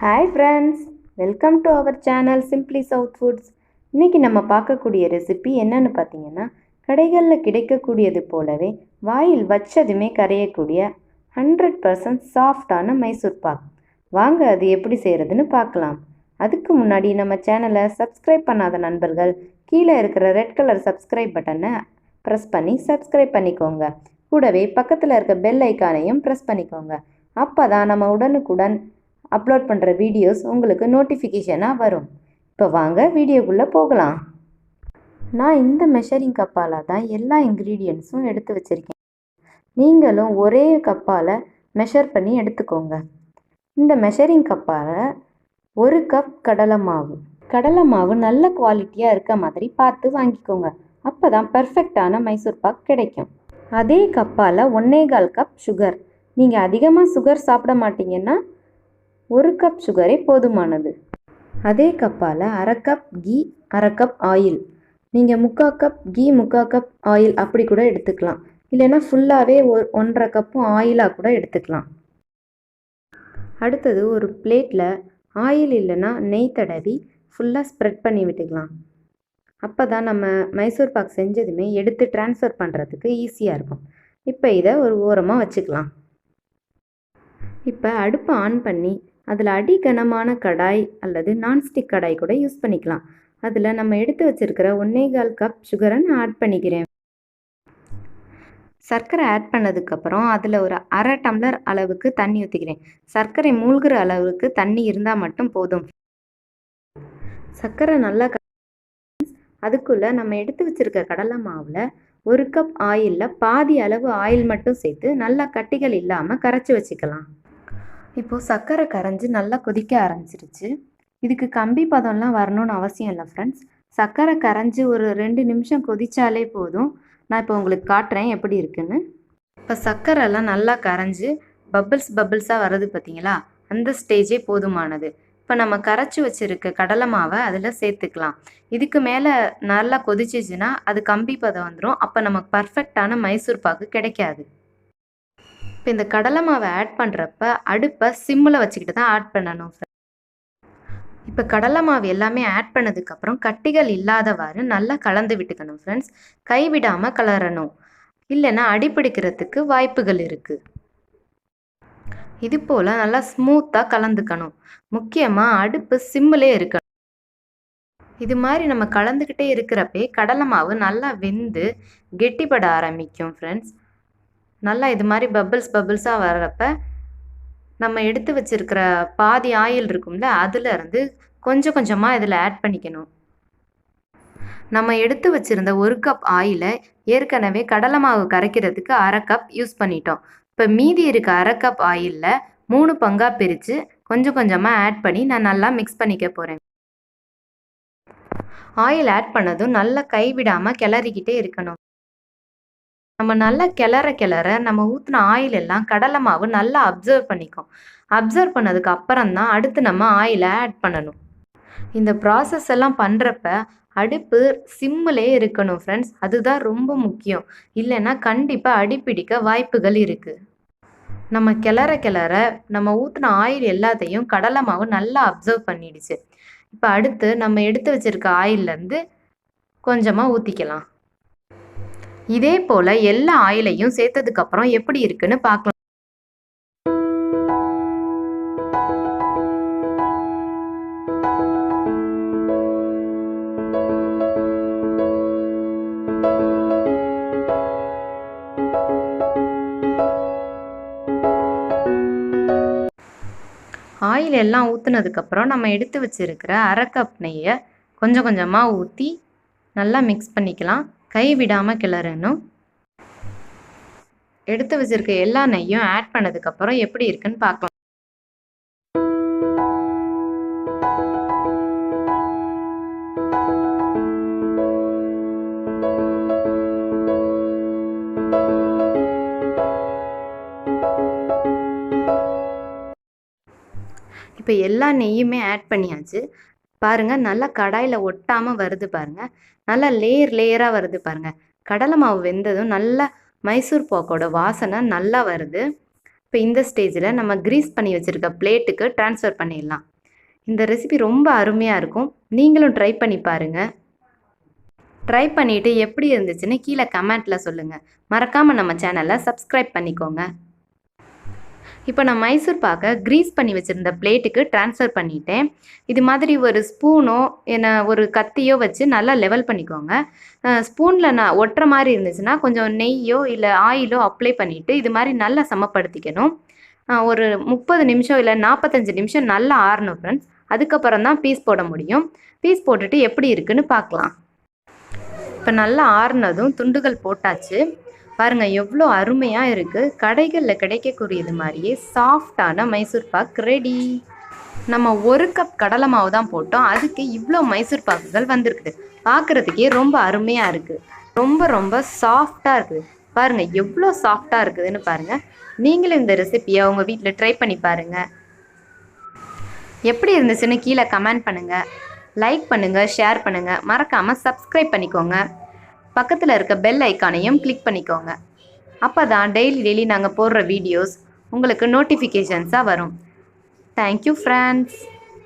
Hi friends, welcome to our channel simply south foods. இன்றைக்கி நம்ம பார்க்கக்கூடிய ரெசிபி என்னன்னு பார்த்தீங்கன்னா, கடைகளில் கிடைக்கக்கூடியது போலவே வாயில் வச்சதுமே கரையக்கூடிய 100% சாஃப்டான மைசூர் பாக். வாங்க அது எப்படி செய்கிறதுன்னு பார்க்கலாம். அதுக்கு முன்னாடி நம்ம சேனலை சப்ஸ்கிரைப் பண்ணாத நண்பர்கள் கீழே இருக்கிற ரெட் கலர் சப்ஸ்கிரைப் பட்டனை ப்ரெஸ் பண்ணி சப்ஸ்கிரைப் பண்ணிக்கோங்க. கூடவே பக்கத்தில் இருக்க பெல் ஐக்கானையும் ப்ரெஸ் பண்ணிக்கோங்க. அப்போ தான் நம்ம உடனுக்குடன் அப்லோட் பண்ணுற வீடியோஸ் உங்களுக்கு நோட்டிஃபிகேஷனாக வரும். இப்போ வாங்க வீடியோக்குள்ளே போகலாம். நான் இந்த மெஷரிங் கப்பால் தான் எல்லா இன்க்ரீடியன்ட்ஸும் எடுத்து வச்சுருக்கேன். நீங்களும் ஒரே கப்பால் மெஷர் பண்ணி எடுத்துக்கோங்க. இந்த மெஷரிங் கப்பால் 1 கப் கடலை மாவு நல்ல குவாலிட்டியாக இருக்க மாதிரி பார்த்து வாங்கிக்கோங்க. அப்போ தான் பர்ஃபெக்டான மைசூர் பாக் கிடைக்கும். அதே கப்பால் 1.25 கப் சுகர். நீங்கள் அதிகமாக சுகர் சாப்பிட மாட்டீங்கன்னா 1 கப் சுகரே போதுமானது. அதே கப்பால் 1/2 கப் கீ, 1/2 கப் ஆயில். நீங்கள் 3/4 கப் கீ, 3/4 கப் ஆயில் அப்படி கூட எடுத்துக்கலாம். இல்லைன்னா ஃபுல்லாகவே 1.5 கப்பும் ஆயிலாக கூட எடுத்துக்கலாம். அடுத்தது ஒரு பிளேட்டில் ஆயில் இல்லைன்னா நெய் தடவி ஃபுல்லாக ஸ்ப்ரெட் பண்ணி விட்டுக்கலாம். அப்போ தான் நம்ம மைசூர் பாக் செஞ்சதுமே எடுத்து ட்ரான்ஸ்ஃபர் பண்ணுறதுக்கு ஈஸியாக இருக்கும். இப்போ இதை ஒரு ஓரமாக வச்சுக்கலாம். இப்போ அடுப்பை ஆன் பண்ணி அதில் அடி கனமான கடாய் அல்லது நான்ஸ்டிக் கடாய் கூட யூஸ் பண்ணிக்கலாம். அதில் நம்ம எடுத்து வச்சுருக்கிற 1.25 கப் சுகரை நான் ஆட் பண்ணிக்கிறேன். சர்க்கரை ஆட் பண்ணதுக்கப்புறம் அதில் ஒரு 1/2 டம்ளர் அளவுக்கு தண்ணி ஊற்றிக்கிறேன். சர்க்கரை மூழ்கிற அளவுக்கு தண்ணி இருந்தால் மட்டும் போதும். சர்க்கரை நல்லா அதுக்குள்ளே நம்ம எடுத்து வச்சுருக்க கடலை மாவில் 1 கப் ஆயிலில் பாதி அளவு ஆயில் மட்டும் சேர்த்து நல்லா கட்டிகள் இல்லாமல் கரைச்சி வச்சுக்கலாம். இப்போது சர்க்கரை கரைஞ்சி நல்லா கொதிக்க ஆரம்பிச்சிருச்சு. இதுக்கு கம்பி பதம்லாம் வரணும்னு அவசியம் இல்லை ஃப்ரெண்ட்ஸ். சர்க்கரை கரைஞ்சி ஒரு 2 நிமிஷம் கொதிச்சாலே போதும். நான் இப்போ உங்களுக்கு காட்டுறேன் எப்படி இருக்குன்னு. இப்போ சர்க்கரைலாம் நல்லா கரைஞ்சி பபிள்ஸாக வருது பார்த்தீங்களா? அந்த ஸ்டேஜே போதுமானது. இப்போ நம்ம கரைச்சி வச்சுருக்க கடலை மாவை அதில் சேர்த்துக்கலாம். இதுக்கு மேலே நல்லா கொதிச்சிச்சுன்னா அது கம்பி பதம் வந்துடும். அப்போ நமக்கு பர்ஃபெக்டான மைசூர் பாக்கு கிடைக்காது. இப்போ இந்த கடலை மாவை ஆட் பண்ணுறப்ப அடுப்பை சிம்மில் வச்சுக்கிட்டு தான் ஆட் பண்ணணும். இப்போ கடலை மாவு எல்லாமே ஆட் பண்ணதுக்கப்புறம் கட்டிகள் இல்லாதவாறு நல்லா கலந்து விட்டுக்கணும் ஃப்ரெண்ட்ஸ். கைவிடாமல் கலரணும், இல்லைன்னா அடிப்பிடிக்கிறதுக்கு வாய்ப்புகள் இருக்குது. இது போல் நல்லா ஸ்மூத்தாக கலந்துக்கணும். முக்கியமாக அடுப்பு சிம்மிலே இருக்கணும். இது மாதிரி நம்ம கலந்துக்கிட்டே இருக்கிறப்பே கடலை மாவு நல்லா வெந்து கெட்டிப்பட ஆரம்பிக்கும் ஃப்ரெண்ட்ஸ். நல்லா இது மாதிரி பபிள்ஸாக வர்றப்ப நம்ம எடுத்து வச்சுருக்கிற பாதி ஆயில் இருக்கும்ல, அதுலேருந்து கொஞ்சம் கொஞ்சமாக இதில் ஆட் பண்ணிக்கணும். நம்ம எடுத்து வச்சுருந்த 1 கப் ஆயிலை ஏற்கனவே கடலை மாவு கரைக்கிறதுக்கு 1/2 கப் யூஸ் பண்ணிட்டோம். இப்போ மீதி இருக்க 1/2 கப் ஆயிலில் 3 பங்காக பிரித்து கொஞ்சம் கொஞ்சமாக ஆட் பண்ணி நான் நல்லா மிக்ஸ் பண்ணிக்க போகிறேன். ஆயில் ஆட் பண்ணதும் நல்லா கைவிடாமல் கிளறிக்கிட்டே இருக்கணும். நம்ம நல்லா கிளற நம்ம ஊற்றின ஆயில் எல்லாம் கடலை மாவு நல்லா அப்சர்வ் பண்ணிக்கும். அப்சர்வ் பண்ணதுக்கு அப்புறம் தான் அடுத்து நம்ம ஆயிலை ஆட் பண்ணணும். இந்த ப்ராசஸ் எல்லாம் பண்ணுறப்ப அடுப்பு சிம்மிலே இருக்கணும் ஃப்ரெண்ட்ஸ். அதுதான் ரொம்ப முக்கியம். இல்லைன்னா கண்டிப்பாக அடிப்பிடிக்க வாய்ப்புகள் இருக்குது. நம்ம கிளற நம்ம ஊற்றின ஆயில் எல்லாத்தையும் கடலை மாவு நல்லா அப்சர்வ் பண்ணிடுச்சு. இப்போ அடுத்து நம்ம எடுத்து வச்சுருக்க ஆயிலேருந்து கொஞ்சமாக ஊற்றிக்கலாம். இதே போல் எல்லா ஆயிலையும் சேர்த்ததுக்கப்புறம் எப்படி இருக்குன்னு பார்க்கலாம். ஆயில் எல்லாம் ஊற்றுனதுக்கப்புறம் நம்ம எடுத்து வச்சுருக்கிற 1/2 கப் நெய்யை கொஞ்சம் கொஞ்சமாக ஊற்றி நல்லா மிக்ஸ் பண்ணிக்கலாம். கை விடாமல் கிளறணும். எடுத்து வச்சுருக்க எல்லா நெய்யும் ஆட் பண்ணதுக்கப்புறம் எப்படி இருக்குன்னு பார்க்கலாம். இப்போ எல்லா நெய்யுமே ஆட் பண்ணியாச்சு. பாருங்கள், நல்லா கடாயில் ஒட்டாமல் வருது பாருங்கள். நல்லா லேயராக வருது பாருங்கள். கடலை மாவு வெந்ததும் நல்லா மைசூர் பாக்கோட வாசனை நல்லா வருது. இப்போ இந்த ஸ்டேஜில் நம்ம கிரீஸ் பண்ணி வச்சுருக்க பிளேட்டுக்கு ட்ரான்ஸ்ஃபர் பண்ணிடலாம். இந்த ரெசிபி ரொம்ப அருமையாக இருக்கும். நீங்களும் ட்ரை பண்ணி பாருங்கள். ட்ரை பண்ணிவிட்டு எப்படி இருந்துச்சுன்னு கீழே கமெண்ட்டில் சொல்லுங்கள். மறக்காமல் நம்ம சேனலை சப்ஸ்கிரைப் பண்ணிக்கோங்க. இப்போ நான் மைசூர் பாக்கை க்ரீஸ் பண்ணி வச்சுருந்த பிளேட்டுக்கு ட்ரான்ஸ்ஃபர் பண்ணிட்டேன். இது மாதிரி ஒரு ஸ்பூனோ ஒரு கத்தியோ வச்சு நல்லா லெவல் பண்ணிக்கோங்க. ஸ்பூனில் நான் ஒட்டுற மாதிரி இருந்துச்சுன்னா கொஞ்சம் நெய்யோ இல்லை ஆயிலோ அப்ளை பண்ணிவிட்டு இது மாதிரி நல்லா சமப்படுத்திக்கணும். ஒரு 30 நிமிஷம் இல்லை 45 நிமிஷம் நல்லா ஆறணும் ஃப்ரெண்ட்ஸ். அதுக்கப்புறம் தான் பீஸ் போட முடியும். பீஸ் போட்டுட்டு எப்படி இருக்குன்னு பார்க்கலாம். இப்போ நல்லா ஆறுனதும் துண்டுகள் போட்டாச்சு. பாருங்கள் எவ்வளோ அருமையாக இருக்குது. கடைகளில் கிடைக்கக்கூடியது மாதிரியே சாஃப்டான மைசூர் பாக் ரெடி. நம்ம 1 கப் கடலை மாவு தான் போட்டோம். அதுக்கு இவ்வளோ மைசூர் பாக்குகள் வந்திருக்குது. பார்க்குறதுக்கே ரொம்ப அருமையாக இருக்குது. ரொம்ப ரொம்ப சாஃப்டாக இருக்குது. பாருங்கள் எவ்வளோ சாஃப்டாக இருக்குதுன்னு பாருங்கள். நீங்களும் இந்த ரெசிபியை உங்கள் வீட்டில் ட்ரை பண்ணி பாருங்கள். எப்படி இருந்துச்சுன்னு கீழே கமெண்ட் பண்ணுங்கள். லைக் பண்ணுங்கள், ஷேர் பண்ணுங்கள். மறக்காமல் சப்ஸ்கிரைப் பண்ணிக்கோங்க. பக்கத்தில் இருக்க பெல் ஐக்கானையும் கிளிக் பண்ணிக்கோங்க. அப்போ தான் டெய்லி நாங்கள் போடுற வீடியோஸ் உங்களுக்கு நோட்டிஃபிகேஷன்ஸாக வரும். Thank you friends.